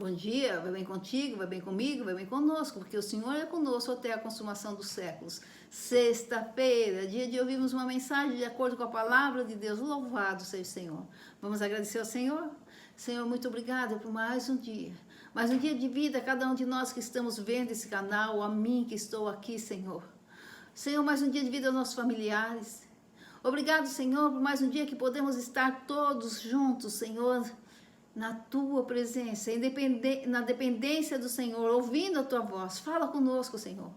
Bom dia, vai bem contigo, vai bem comigo, vai bem conosco, porque o Senhor é conosco até a consumação dos séculos. Sexta-feira, dia de ouvirmos uma mensagem de acordo com a palavra de Deus. Louvado seja o Senhor. Vamos agradecer ao Senhor? Senhor, muito obrigada por mais um dia. Mais um dia de vida a cada um de nós que estamos vendo esse canal, a mim que estou aqui, Senhor. Senhor, mais um dia de vida aos nossos familiares. Obrigado, Senhor, por mais um dia que podemos estar todos juntos, Senhor, na tua presença, na dependência do Senhor, ouvindo a tua voz. Fala conosco, Senhor.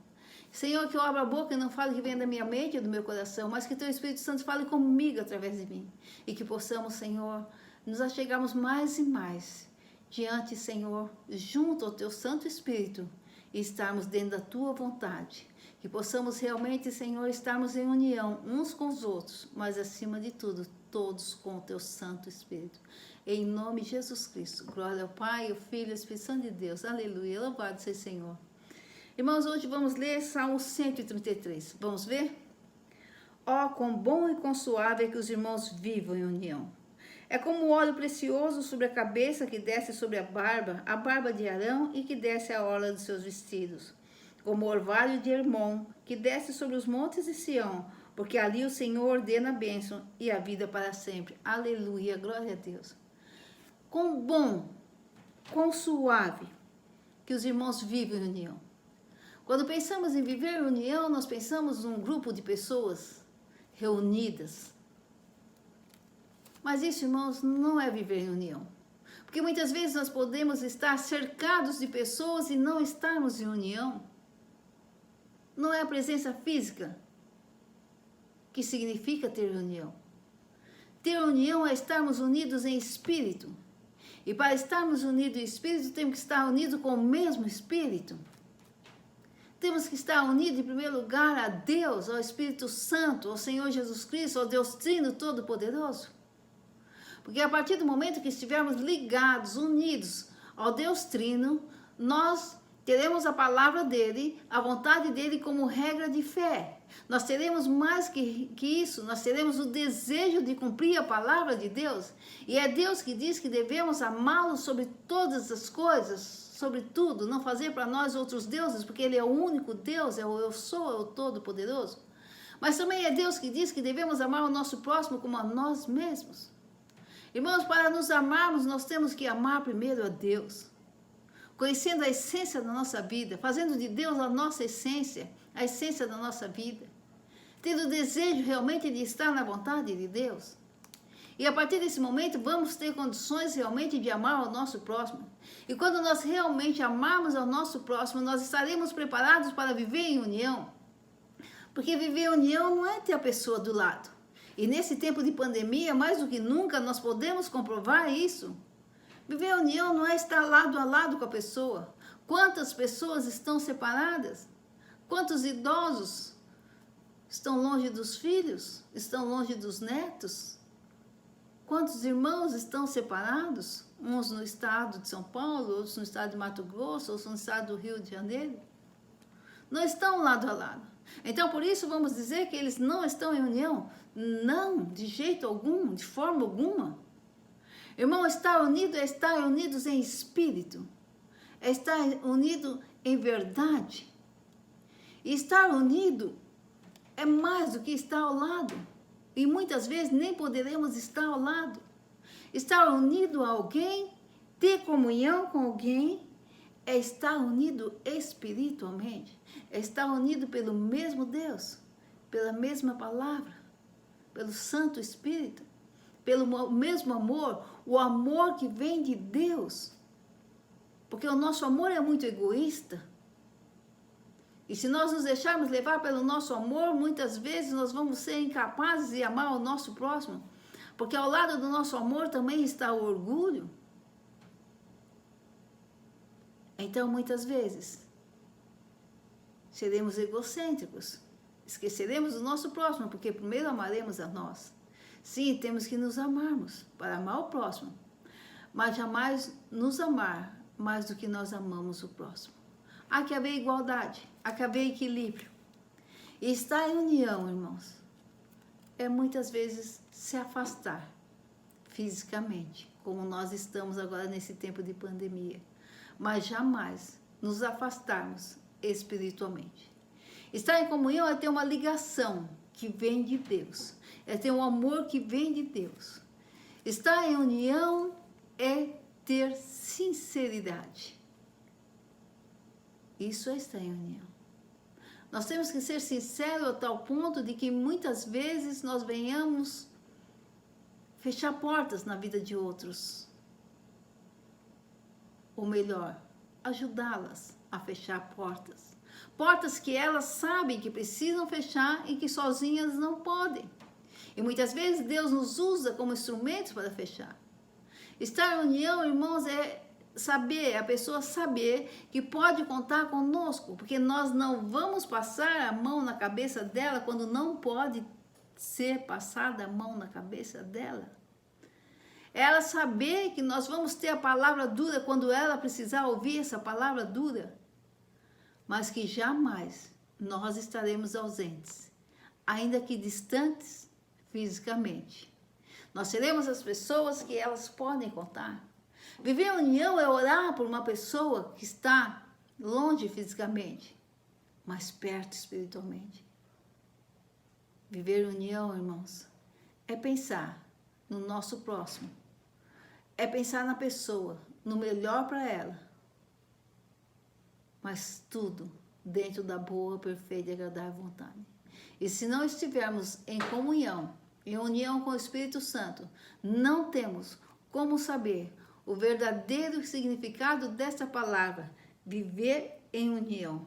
Senhor, que eu abra a boca e não fale que vem da minha mente e do meu coração, mas que teu Espírito Santo fale comigo através de mim. E que possamos, Senhor, nos achegarmos mais e mais diante, Senhor, junto ao teu Santo Espírito e estarmos dentro da tua vontade. Que possamos realmente, Senhor, estarmos em união uns com os outros, mas acima de tudo, todos com o teu Santo Espírito. Em nome de Jesus Cristo. Glória ao Pai, ao Filho e ao Espírito Santo de Deus. Aleluia. Louvado seja o Senhor. Irmãos, hoje vamos ler Salmo 133. Vamos ver? Ó, quão bom e quão suave é que os irmãos vivam em união. É como o óleo precioso sobre a cabeça que desce sobre a barba de Arão e que desce a orla dos seus vestidos. Como o orvalho de Hermon, que desce sobre os montes de Sião, porque ali o Senhor ordena a bênção e a vida para sempre. Aleluia, glória a Deus. Quão bom, quão suave que os irmãos vivem em união. Quando pensamos em viver em união, nós pensamos num grupo de pessoas reunidas. Mas isso, irmãos, não é viver em união. Porque muitas vezes nós podemos estar cercados de pessoas e não estarmos em união. Não é a presença física que significa ter união. Ter união é estarmos unidos em espírito. E para estarmos unidos em espírito, temos que estar unidos com o mesmo espírito. Temos que estar unidos, em primeiro lugar, a Deus, ao Espírito Santo, ao Senhor Jesus Cristo, ao Deus Trino Todo-Poderoso. Porque a partir do momento que estivermos ligados, unidos ao Deus Trino, nós teremos a palavra dele, a vontade dele como regra de fé. Nós teremos mais que isso, nós teremos o desejo de cumprir a palavra de Deus. E é Deus que diz que devemos amá-lo sobre todas as coisas, sobre tudo, não fazer para nós outros deuses, porque ele é o único Deus, é o eu sou, é o Todo-Poderoso. Mas também é Deus que diz que devemos amar o nosso próximo como a nós mesmos. Irmãos, para nos amarmos, nós temos que amar primeiro a Deus. Conhecendo a essência da nossa vida, fazendo de Deus a nossa essência, a essência da nossa vida. Tendo o desejo realmente de estar na vontade de Deus. E a partir desse momento, vamos ter condições realmente de amar ao nosso próximo. E quando nós realmente amarmos ao nosso próximo, nós estaremos preparados para viver em união. Porque viver em união não é ter a pessoa do lado. E nesse tempo de pandemia, mais do que nunca, nós podemos comprovar isso. Viver em união não é estar lado a lado com a pessoa. Quantas pessoas estão separadas? Quantos idosos estão longe dos filhos? Estão longe dos netos? Quantos irmãos estão separados? Uns no estado de São Paulo, outros no estado de Mato Grosso, outros no estado do Rio de Janeiro. Não estão lado a lado. Então, por isso, vamos dizer que eles não estão em união? Não, de jeito algum, de forma alguma. Irmão, estar unido é estar unidos em espírito. É estar unido em verdade. E estar unido é mais do que estar ao lado. E muitas vezes nem poderemos estar ao lado. Estar unido a alguém, ter comunhão com alguém, é estar unido espiritualmente. É estar unido pelo mesmo Deus, pela mesma palavra, pelo Santo Espírito, pelo mesmo amor, o amor que vem de Deus. Porque o nosso amor é muito egoísta. E se nós nos deixarmos levar pelo nosso amor, muitas vezes nós vamos ser incapazes de amar o nosso próximo. Porque ao lado do nosso amor também está o orgulho. Então, muitas vezes, seremos egocêntricos. Esqueceremos do nosso próximo, porque primeiro amaremos a nós. Sim, temos que nos amarmos para amar o próximo. Mas jamais nos amar mais do que nós amamos o próximo. Há que haver igualdade, há que haver equilíbrio. E estar em união, irmãos, é muitas vezes se afastar fisicamente, como nós estamos agora nesse tempo de pandemia. mas jamais nos afastarmos espiritualmente. Estar em comunhão é ter uma ligação que vem de Deus, é ter um amor que vem de Deus. Estar em união é ter sinceridade. Isso é estar em união. Nós temos que ser sinceros a tal ponto de que muitas vezes nós venhamos fechar portas na vida de outros. Ou melhor, ajudá-las a fechar portas. Portas que elas sabem que precisam fechar e que sozinhas não podem. E muitas vezes Deus nos usa como instrumentos para fechar. Estar em união, irmãos, é saber, a pessoa saber que pode contar conosco, porque nós não vamos passar a mão na cabeça dela quando não pode ser passada a mão na cabeça dela. Ela saber que nós vamos ter a palavra dura quando ela precisar ouvir essa palavra dura, mas que jamais nós estaremos ausentes, ainda que distantes fisicamente. Nós seremos as pessoas que elas podem contar. Viver em união é orar por uma pessoa que está longe fisicamente, mas perto espiritualmente. Viver em união, irmãos, é pensar no nosso próximo, é pensar na pessoa, no melhor para ela, mas tudo dentro da boa, perfeita e agradável vontade. E se não estivermos em comunhão, em união com o Espírito Santo, não temos como saber o verdadeiro significado dessa palavra, viver em união.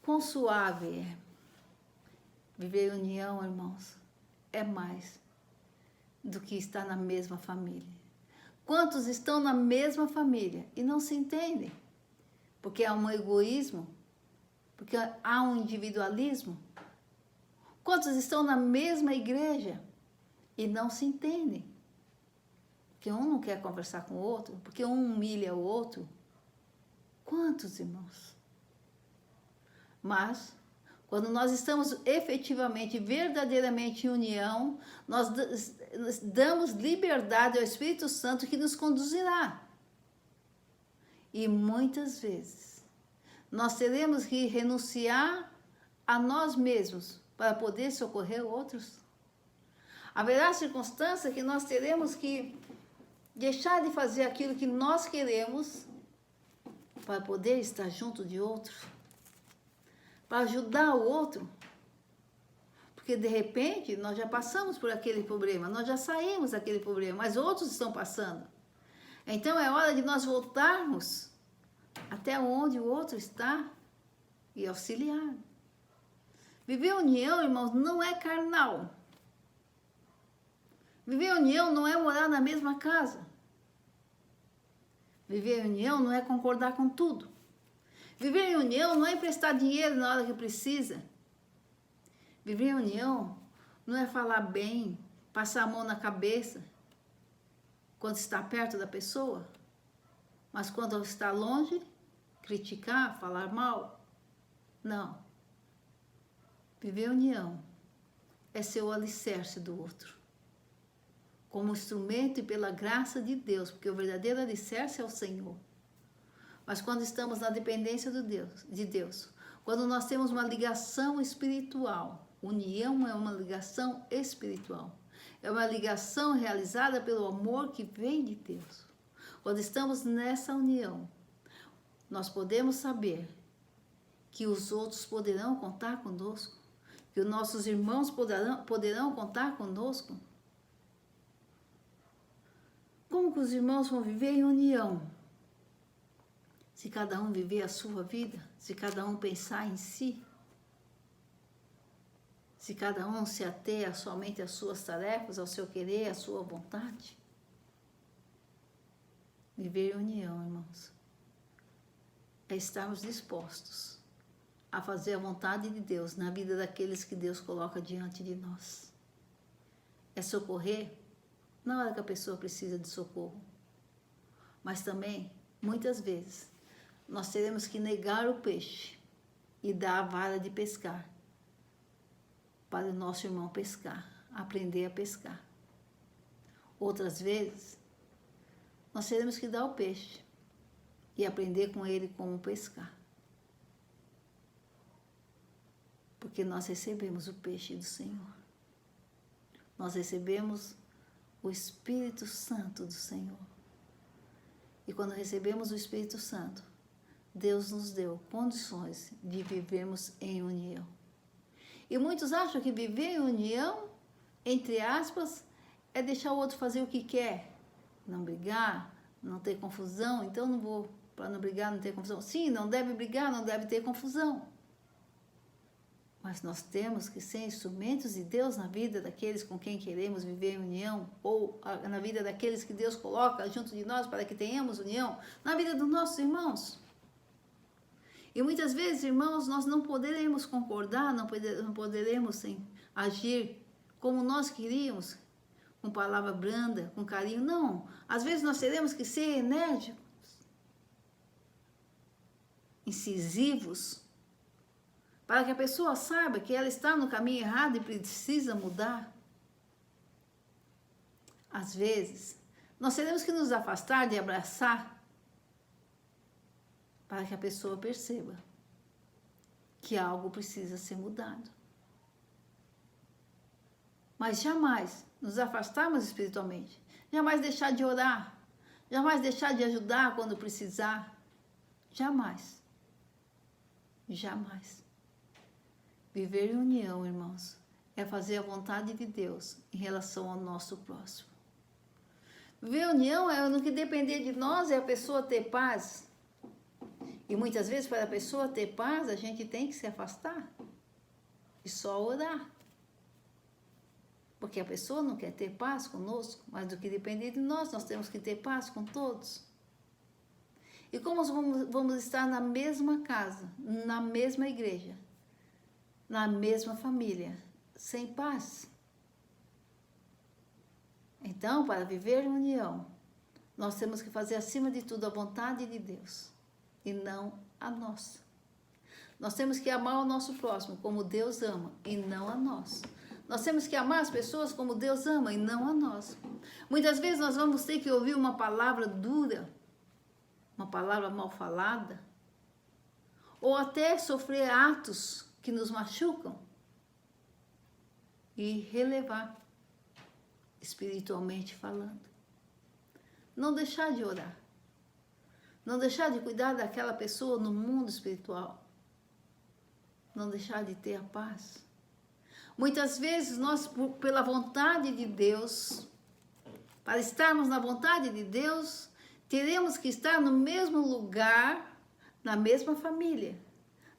Quão suave é. Viver em união, irmãos, é mais do que estar na mesma família. Quantos estão na mesma família e não se entendem? Porque há um egoísmo, porque há um individualismo. Quantos estão na mesma igreja e não se entendem? Porque um não quer conversar com o outro, porque um humilha o outro. Quantos, irmãos? Mas, quando nós estamos efetivamente, verdadeiramente em união, nós damos liberdade ao Espírito Santo que nos conduzirá. E muitas vezes, nós teremos que renunciar a nós mesmos para poder socorrer outros. Haverá circunstância que nós teremos que deixar de fazer aquilo que nós queremos para poder estar junto de outros, para ajudar o outro. Porque de repente nós já passamos por aquele problema, nós já saímos daquele problema, mas outros estão passando. Então é hora de nós voltarmos até onde o outro está e auxiliar. Viver união, irmãos, não é carnal. Viver união não é morar na mesma casa. Viver em união não é concordar com tudo. Viver em união não é emprestar dinheiro na hora que precisa. Viver em união não é falar bem, passar a mão na cabeça quando está perto da pessoa, mas quando está longe, criticar, falar mal. Não. Viver em união é ser o alicerce do outro, como instrumento e pela graça de Deus, porque o verdadeiro alicerce é o Senhor. Mas quando estamos na dependência de Deus, quando nós temos uma ligação espiritual, união é uma ligação espiritual, é uma ligação realizada pelo amor que vem de Deus. Quando estamos nessa união, nós podemos saber que os outros poderão contar conosco, que os nossos irmãos poderão contar conosco. Como que os irmãos vão viver em união? Se cada um viver a sua vida, se cada um pensar em si, se cada um se ater somente às suas tarefas, ao seu querer, à sua vontade. Viver em união, irmãos, é estarmos dispostos a fazer a vontade de Deus na vida daqueles que Deus coloca diante de nós. É socorrer na hora que a pessoa precisa de socorro. Mas também, muitas vezes, nós teremos que negar o peixe e dar a vara de pescar para o nosso irmão pescar, aprender a pescar. Outras vezes, nós teremos que dar o peixe e aprender com ele como pescar. Porque nós recebemos o peixe do Senhor. Nós recebemos o Espírito Santo do Senhor. E quando recebemos o Espírito Santo, Deus nos deu condições de vivermos em união. E muitos acham que viver em união, entre aspas, é deixar o outro fazer o que quer. Não brigar, não ter confusão. Então não vou, para não brigar, não ter confusão. Sim, não deve brigar, não deve ter confusão. Mas nós temos que ser instrumentos de Deus na vida daqueles com quem queremos viver em união, ou na vida daqueles que Deus coloca junto de nós para que tenhamos união, na vida dos nossos irmãos. E muitas vezes, irmãos, nós não poderemos concordar, não poderemos agir como nós queríamos, com palavra branda, com carinho. Não, às vezes nós teremos que ser enérgicos, incisivos, para que a pessoa saiba que ela está no caminho errado e precisa mudar. Às vezes, nós teremos que nos afastar de abraçar, para que a pessoa perceba que algo precisa ser mudado. Mas jamais nos afastarmos espiritualmente, jamais deixar de orar, jamais deixar de ajudar quando precisar, jamais, jamais. Viver em união, irmãos, é fazer a vontade de Deus em relação ao nosso próximo. Viver em união é no que depender de nós, é a pessoa ter paz. E muitas vezes, para a pessoa ter paz, a gente tem que se afastar e só orar. Porque a pessoa não quer ter paz conosco, mas do que depender de nós, nós temos que ter paz com todos. E como vamos estar na mesma casa, na mesma igreja, na mesma família, sem paz? Então, para viver em união, nós temos que fazer acima de tudo a vontade de Deus e não a nossa. Nós temos que amar o nosso próximo como Deus ama e não a nós. Nós temos que amar as pessoas como Deus ama e não a nós. Muitas vezes nós vamos ter que ouvir uma palavra dura, uma palavra mal falada, ou até sofrer atos que nos machucam e relevar, espiritualmente falando. Não deixar de orar. Não deixar de cuidar daquela pessoa no mundo espiritual. Não deixar de ter a paz. Muitas vezes nós, pela vontade de Deus, para estarmos na vontade de Deus, teremos que estar no mesmo lugar, na mesma família,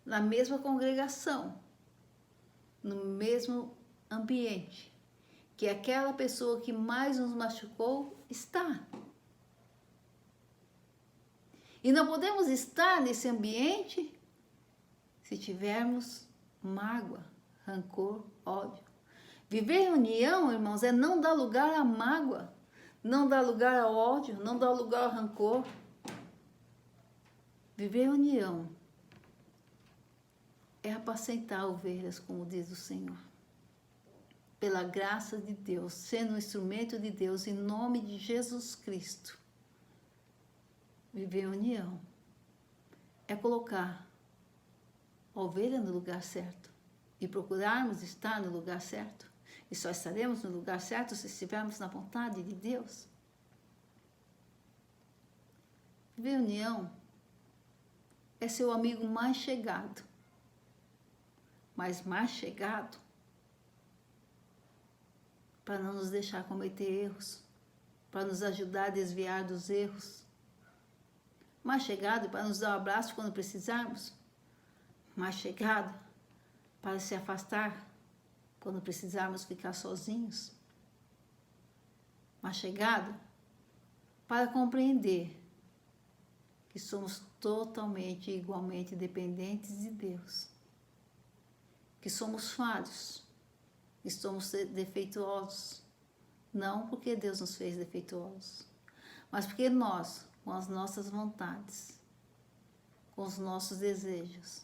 na mesma congregação, no mesmo ambiente, que aquela pessoa que mais nos machucou está. E não podemos estar nesse ambiente se tivermos mágoa, rancor, ódio. Viver em união, irmãos, é não dar lugar à mágoa, não dar lugar ao ódio, não dar lugar ao rancor. Viver em união é apacentar ovelhas, como diz o Senhor. Pela graça de Deus, sendo um instrumento de Deus, em nome de Jesus Cristo. Viver em união é colocar a ovelha no lugar certo e procurarmos estar no lugar certo. E só estaremos no lugar certo se estivermos na vontade de Deus. Viver em união é seu amigo mais chegado, mas mais chegado para não nos deixar cometer erros, para nos ajudar a desviar dos erros, mais chegado para nos dar um abraço quando precisarmos, mais chegado para se afastar quando precisarmos ficar sozinhos, mais chegado para compreender que somos totalmente e igualmente dependentes de Deus, que somos falhos, que somos defeituosos, não porque Deus nos fez defeituosos, mas porque nós, com as nossas vontades, com os nossos desejos,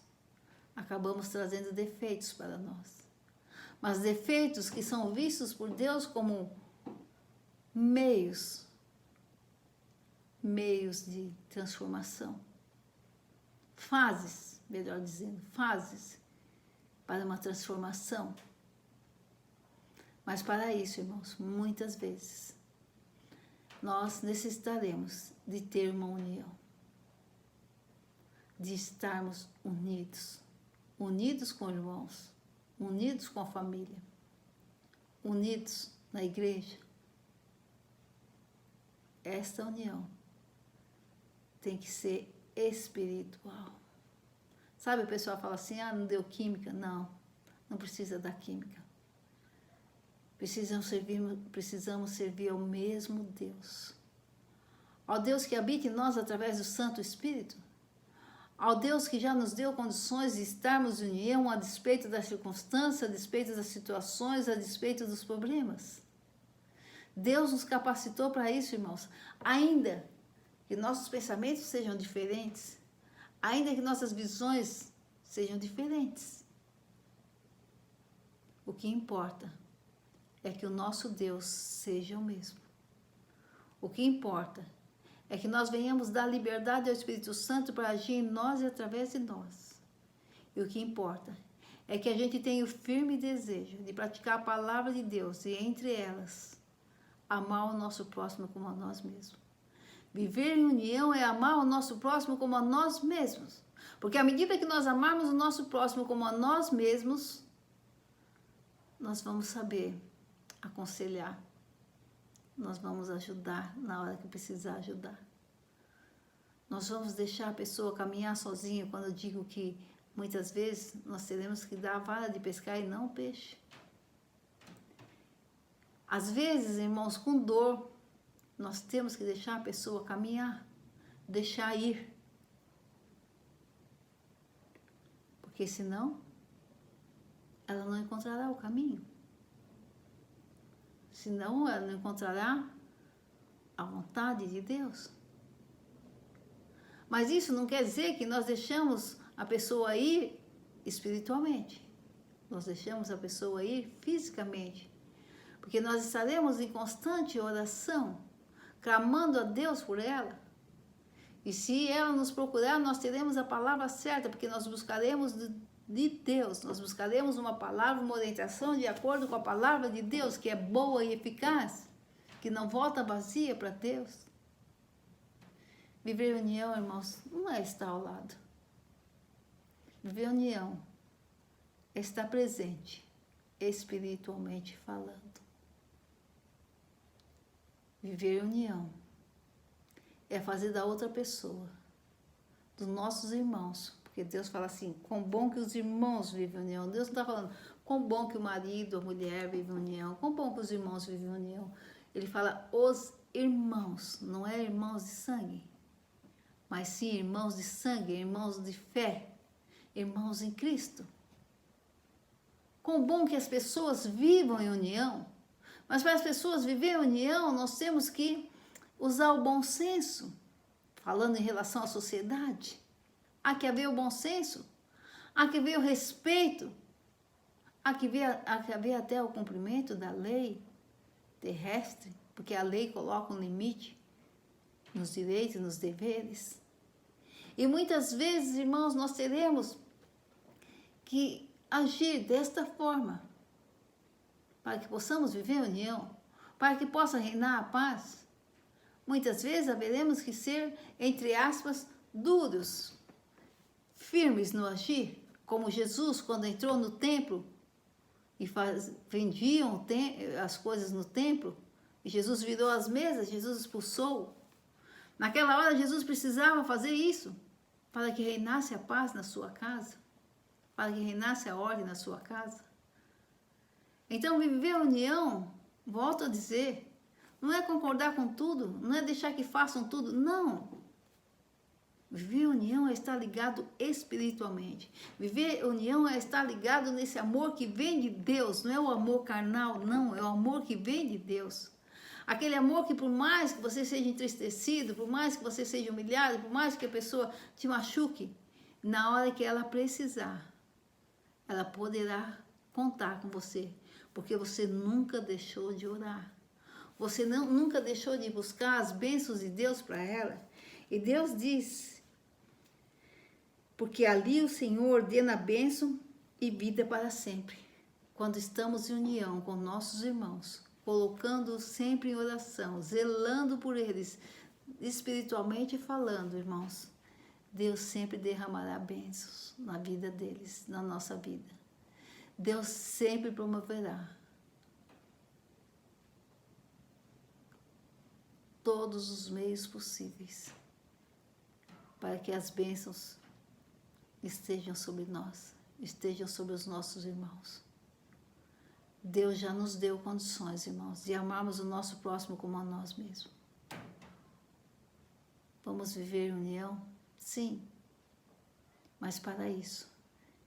acabamos trazendo defeitos para nós. Mas defeitos que são vistos por Deus como meios meios de transformação. Fases, melhor dizendo, fases para uma transformação. Mas para isso, irmãos, muitas vezes, nós necessitaremos de ter uma união, de estarmos unidos, unidos com irmãos, unidos com a família, unidos na igreja. Esta união tem que ser espiritual. Sabe, o pessoal fala assim, não deu química. Não, não precisa da química. Precisamos servir ao mesmo Deus. Ao Deus que habita em nós através do Santo Espírito. Ao Deus que já nos deu condições de estarmos em união a despeito das circunstâncias, a despeito das situações, a despeito dos problemas. Deus nos capacitou para isso, irmãos. Ainda que nossos pensamentos sejam diferentes, ainda que nossas visões sejam diferentes, o que importa é que o nosso Deus seja o mesmo. O que importa é que nós venhamos dar liberdade ao Espírito Santo para agir em nós e através de nós. E o que importa é que a gente tenha o firme desejo de praticar a palavra de Deus e, entre elas, amar o nosso próximo como a nós mesmos. Viver em união é amar o nosso próximo como a nós mesmos. Porque à medida que nós amarmos o nosso próximo como a nós mesmos, nós vamos saber aconselhar. Nós vamos ajudar na hora que precisar ajudar. Nós vamos deixar a pessoa caminhar sozinha, quando eu digo que muitas vezes nós teremos que dar a vara de pescar e não o peixe. Às vezes, irmãos, com dor, nós temos que deixar a pessoa caminhar, deixar ir. Porque senão, ela não encontrará o caminho. Senão, ela não encontrará a vontade de Deus. Mas isso não quer dizer que nós deixamos a pessoa ir espiritualmente. Nós deixamos a pessoa ir fisicamente. Porque nós estaremos em constante oração, clamando a Deus por ela. E se ela nos procurar, nós teremos a palavra certa, porque nós buscaremos de Deus, nós buscaremos uma palavra, uma orientação de acordo com a palavra de Deus, que é boa e eficaz, que não volta vazia para Deus. Viver união, irmãos, não é estar ao lado. Viver união é estar presente, espiritualmente falando. Viver união é fazer da outra pessoa, dos nossos irmãos, porque Deus fala assim, quão bom que os irmãos vivem união. Deus não está falando quão bom que o marido, a mulher vivem união, quão bom que os irmãos vivem união. Ele fala os irmãos, não é irmãos de sangue, mas sim irmãos de sangue, irmãos de fé, irmãos em Cristo. Quão bom que as pessoas vivam em união. Mas para as pessoas viverem em união, nós temos que usar o bom senso. Falando em relação à sociedade, há que haver o bom senso, há que haver o respeito, há que haver até o cumprimento da lei terrestre, porque a lei coloca um limite nos direitos e nos deveres. E muitas vezes, irmãos, nós teremos que agir desta forma, para que possamos viver em união, para que possa reinar a paz. Muitas vezes haveremos que ser, entre aspas, duros, firmes no agir, como Jesus, quando entrou no templo e vendiam as coisas no templo, e Jesus virou as mesas, Jesus expulsou. Naquela hora, Jesus precisava fazer isso, para que reinasse a paz na sua casa, para que reinasse a ordem na sua casa. Então, viver a união, volto a dizer, não é concordar com tudo, não é deixar que façam tudo, não. Viver a união é estar ligado espiritualmente. Viver a união é estar ligado nesse amor que vem de Deus, não é o amor carnal, não, é o amor que vem de Deus. Aquele amor que por mais que você seja entristecido, por mais que você seja humilhado, por mais que a pessoa te machuque, na hora que ela precisar, ela poderá contar com você, porque você nunca deixou de orar. Você nunca deixou de buscar as bênçãos de Deus para ela? E Deus diz, porque ali o Senhor ordena a bênção e vida para sempre. Quando estamos em união com nossos irmãos, colocando sempre em oração, zelando por eles, espiritualmente falando, irmãos, Deus sempre derramará bênçãos na vida deles, na nossa vida. Deus sempre promoverá todos os meios possíveis para que as bênçãos estejam sobre nós, estejam sobre os nossos irmãos. Deus já nos deu condições, irmãos, de amarmos o nosso próximo como a nós mesmos. Vamos viver em união? Sim. Mas para isso,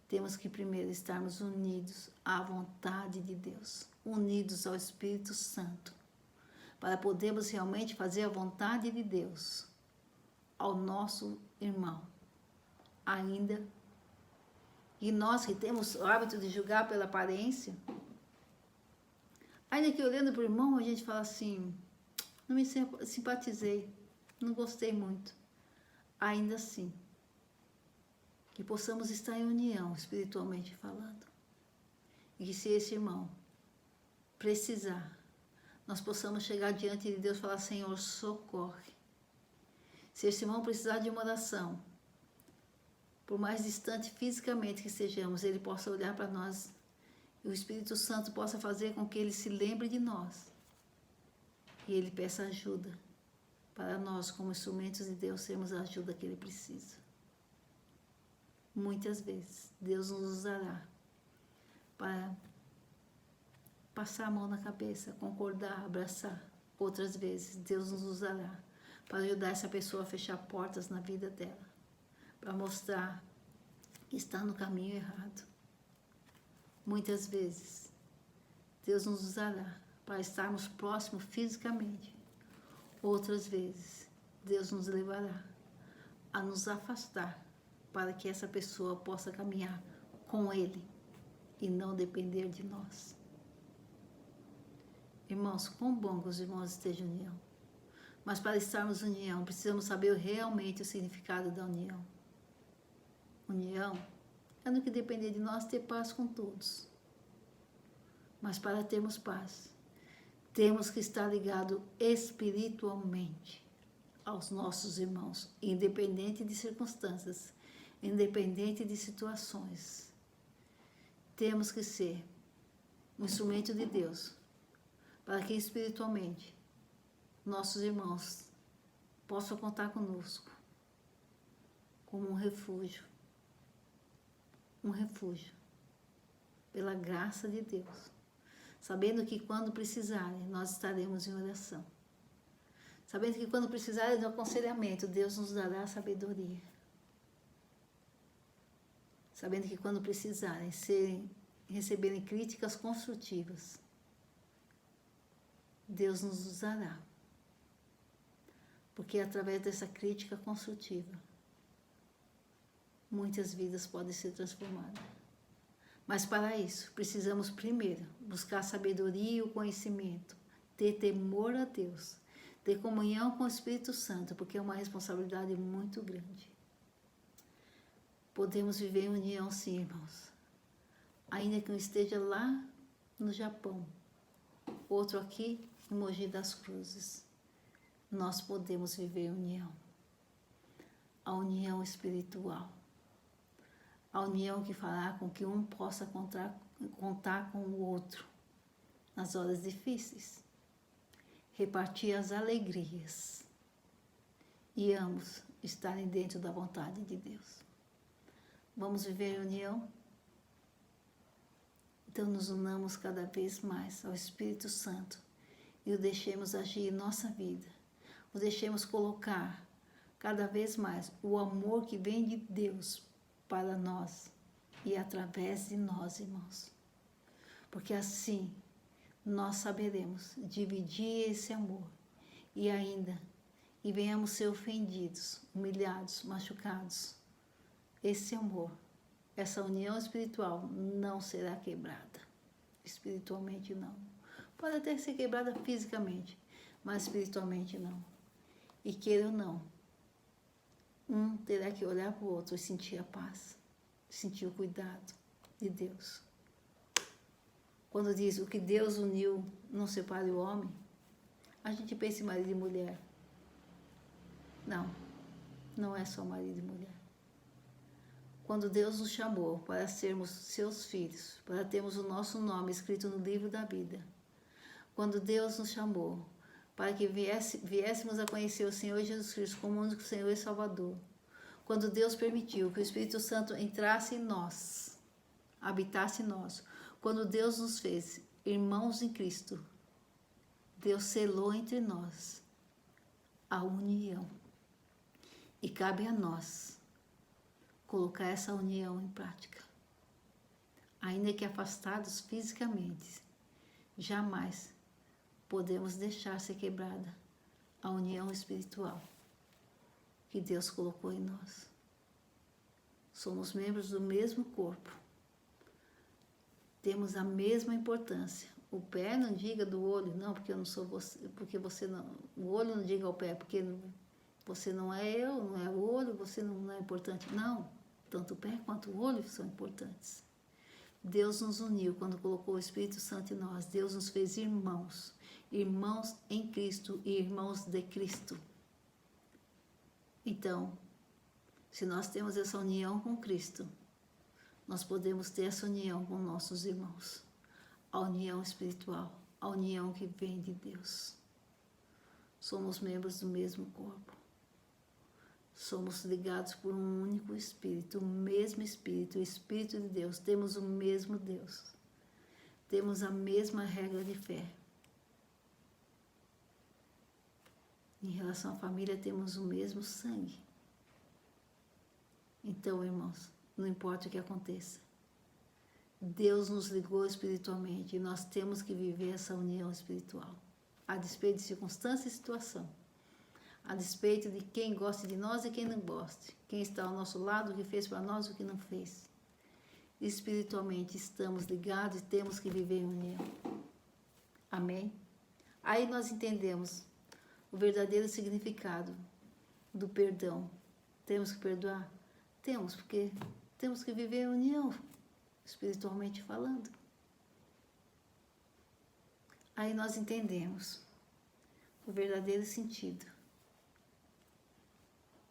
temos que primeiro estarmos unidos à vontade de Deus, unidos ao Espírito Santo, para podermos realmente fazer a vontade de Deus ao nosso irmão. Ainda. E nós que temos o hábito de julgar pela aparência, ainda que olhando para o irmão, a gente fala assim, não me simpatizei, não gostei muito. Ainda assim, que possamos estar em união, espiritualmente falando. E que se esse irmão precisar, nós possamos chegar diante de Deus e falar, Senhor, socorre. Se esse irmão precisar de uma oração, por mais distante fisicamente que sejamos, ele possa olhar para nós e o Espírito Santo possa fazer com que ele se lembre de nós e ele peça ajuda para nós, como instrumentos de Deus, sermos a ajuda que ele precisa. Muitas vezes, Deus nos usará para passar a mão na cabeça, concordar, abraçar. Outras vezes, Deus nos usará para ajudar essa pessoa a fechar portas na vida dela, para mostrar que está no caminho errado. Muitas vezes, Deus nos usará para estarmos próximos fisicamente. Outras vezes, Deus nos levará a nos afastar para que essa pessoa possa caminhar com Ele e não depender de nós. Irmãos, quão bom que os irmãos estejam em união. Mas para estarmos em união, precisamos saber realmente o significado da união. União é no que depender de nós ter paz com todos. Mas para termos paz, temos que estar ligados espiritualmente aos nossos irmãos, independente de circunstâncias, independente de situações. Temos que ser um instrumento de Deus, para que espiritualmente nossos irmãos possam contar conosco como um refúgio pela graça de Deus, sabendo que quando precisarem, nós estaremos em oração, sabendo que quando precisarem de aconselhamento, Deus nos dará sabedoria, sabendo que quando precisarem receberem críticas construtivas, Deus nos usará, porque através dessa crítica construtiva, muitas vidas podem ser transformadas. Mas para isso, precisamos primeiro buscar a sabedoria e o conhecimento, ter temor a Deus, ter comunhão com o Espírito Santo, porque é uma responsabilidade muito grande. Podemos viver em união sim, irmãos. Ainda que um esteja lá no Japão, outro aqui em Mogi das Cruzes, nós podemos viver em união. A união espiritual. A união que fará com que um possa contar com o outro nas horas difíceis. Repartir as alegrias. E ambos estarem dentro da vontade de Deus. Vamos viver em união? Então nos unamos cada vez mais ao Espírito Santo e o deixemos agir em nossa vida. O deixemos colocar cada vez mais o amor que vem de Deus para nós e através de nós, irmãos. Porque assim nós saberemos dividir esse amor e venhamos ser ofendidos, humilhados, machucados. Esse amor, essa união espiritual não será quebrada. Espiritualmente não. Pode até ser quebrada fisicamente, mas espiritualmente não. E queira ou não, um terá que olhar para o outro e sentir a paz, sentir o cuidado de Deus. Quando diz o que Deus uniu, não separe o homem, a gente pensa em marido e mulher. Não, não é só marido e mulher. Quando Deus nos chamou para sermos seus filhos, para termos o nosso nome escrito no livro da vida, quando Deus nos chamou para que viéssemos a conhecer o Senhor Jesus Cristo como único Senhor e Salvador, quando Deus permitiu que o Espírito Santo entrasse em nós, habitasse em nós, quando Deus nos fez irmãos em Cristo, Deus selou entre nós a união. E cabe a nós colocar essa união em prática. Ainda que afastados fisicamente, jamais podemos deixar ser quebrada a união espiritual que Deus colocou em nós. Somos membros do mesmo corpo. Temos a mesma importância. O pé não diga do olho, não, porque eu não sou você, porque você não. O olho não diga ao pé, porque você não é eu, não é o olho, você não é importante. Não, tanto o pé quanto o olho são importantes. Deus nos uniu quando colocou o Espírito Santo em nós. Deus nos fez irmãos, irmãos em Cristo e irmãos de Cristo. Então, se nós temos essa união com Cristo, nós podemos ter essa união com nossos irmãos. A união espiritual, a união que vem de Deus. Somos membros do mesmo corpo. Somos ligados por um único Espírito, o mesmo Espírito, o Espírito de Deus. Temos o mesmo Deus. Temos a mesma regra de fé. Em relação à família, temos o mesmo sangue. Então, irmãos, não importa o que aconteça, Deus nos ligou espiritualmente e nós temos que viver essa união espiritual, a despeito de circunstância e situação, a despeito de quem goste de nós e quem não goste, quem está ao nosso lado, o que fez para nós e o que não fez. Espiritualmente estamos ligados e temos que viver em união. Amém? Aí nós entendemos o verdadeiro significado do perdão. Temos que perdoar? Temos, porque temos que viver em união, espiritualmente falando. Aí nós entendemos o verdadeiro sentido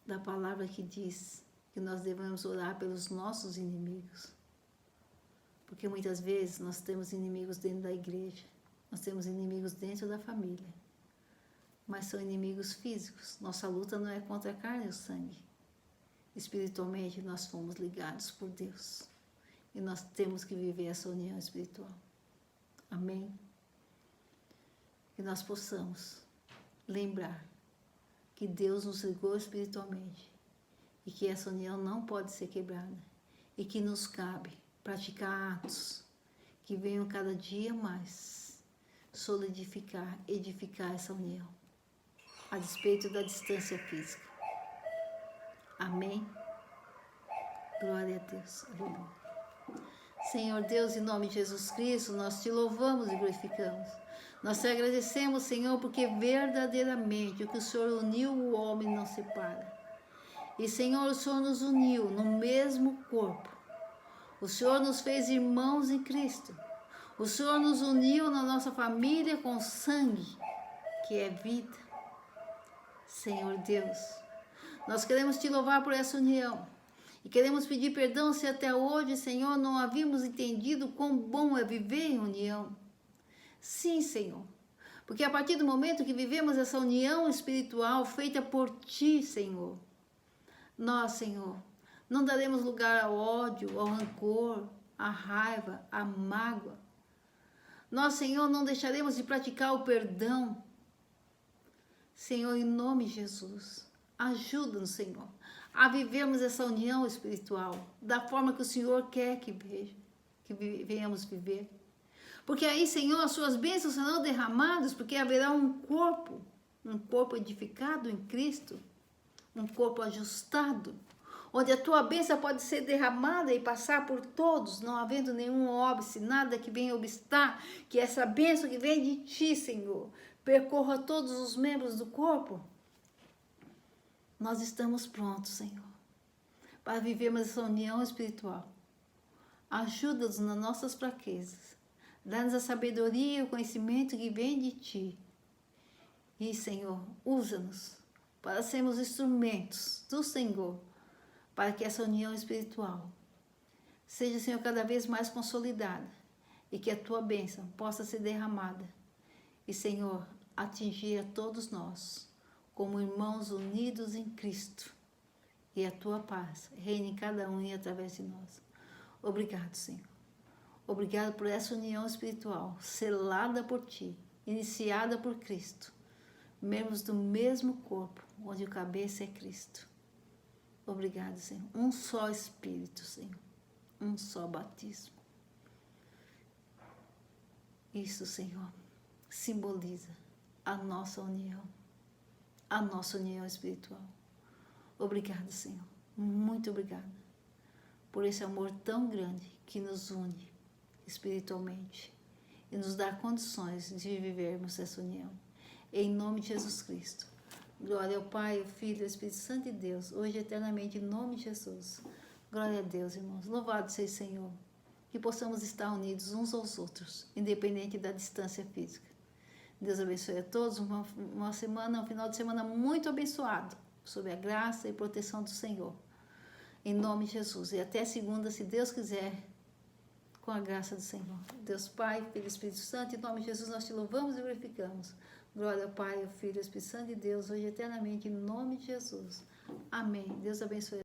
da palavra que diz que nós devemos orar pelos nossos inimigos. Porque muitas vezes nós temos inimigos dentro da igreja, nós temos inimigos dentro da família, mas são inimigos físicos. Nossa luta não é contra a carne e o sangue. Espiritualmente nós fomos ligados por Deus e nós temos que viver essa união espiritual. Amém? Que nós possamos lembrar que Deus nos ligou espiritualmente e que essa união não pode ser quebrada e que nos cabe praticar atos que venham cada dia mais solidificar, edificar essa união, a despeito da distância física. Amém? Glória a Deus. Aleluia. Senhor Deus, em nome de Jesus Cristo, nós te louvamos e glorificamos. Nós te agradecemos, Senhor, porque verdadeiramente o que o Senhor uniu, o homem não separa. E, Senhor, o Senhor nos uniu no mesmo corpo. O Senhor nos fez irmãos em Cristo. O Senhor nos uniu na nossa família com sangue, que é vida. Senhor Deus, nós queremos te louvar por essa união. E queremos pedir perdão se até hoje, Senhor, não havíamos entendido quão bom é viver em união. Sim, Senhor, porque a partir do momento que vivemos essa união espiritual feita por Ti, Senhor, nós, Senhor, não daremos lugar ao ódio, ao rancor, à raiva, à mágoa. Nós, Senhor, não deixaremos de praticar o perdão. Senhor, em nome de Jesus, ajuda-nos, Senhor, a vivermos essa união espiritual da forma que o Senhor quer que venhamos viver. Porque aí, Senhor, as suas bênçãos serão derramadas, porque haverá um corpo edificado em Cristo, um corpo ajustado, onde a tua bênção pode ser derramada e passar por todos, não havendo nenhum óbice, nada que venha obstar, que essa bênção que vem de ti, Senhor, percorra todos os membros do corpo. Nós estamos prontos, Senhor, para vivermos essa união espiritual. Ajuda-nos nas nossas fraquezas. Dá-nos a sabedoria e o conhecimento que vem de ti. E, Senhor, usa-nos para sermos instrumentos do Senhor, para que essa união espiritual seja, Senhor, cada vez mais consolidada e que a tua bênção possa ser derramada. E, Senhor, atingir a todos nós como irmãos unidos em Cristo. E a tua paz reine em cada um e através de nós. Obrigado, Senhor. Obrigado por essa união espiritual, selada por ti, iniciada por Cristo. Membros do mesmo corpo, onde o cabeça é Cristo. Obrigado, Senhor. Um só Espírito, Senhor. Um só batismo. Isso, Senhor, simboliza a nossa união espiritual. Obrigado, Senhor. Muito obrigada por esse amor tão grande que nos une espiritualmente e nos dá condições de vivermos essa união. Em nome de Jesus Cristo. Glória ao Pai, ao Filho e ao Espírito Santo de Deus, hoje e eternamente, em nome de Jesus. Glória a Deus, irmãos. Louvado seja o Senhor. Que possamos estar unidos uns aos outros, independente da distância física. Deus abençoe a todos. Uma semana, um final de semana muito abençoado, sob a graça e proteção do Senhor. Em nome de Jesus. E até segunda, se Deus quiser, com a graça do Senhor. Deus Pai, Filho e Espírito Santo, em nome de Jesus nós te louvamos e glorificamos. Glória ao Pai, ao Filho e ao Espírito Santo de Deus, hoje e eternamente, em nome de Jesus. Amém. Deus abençoe.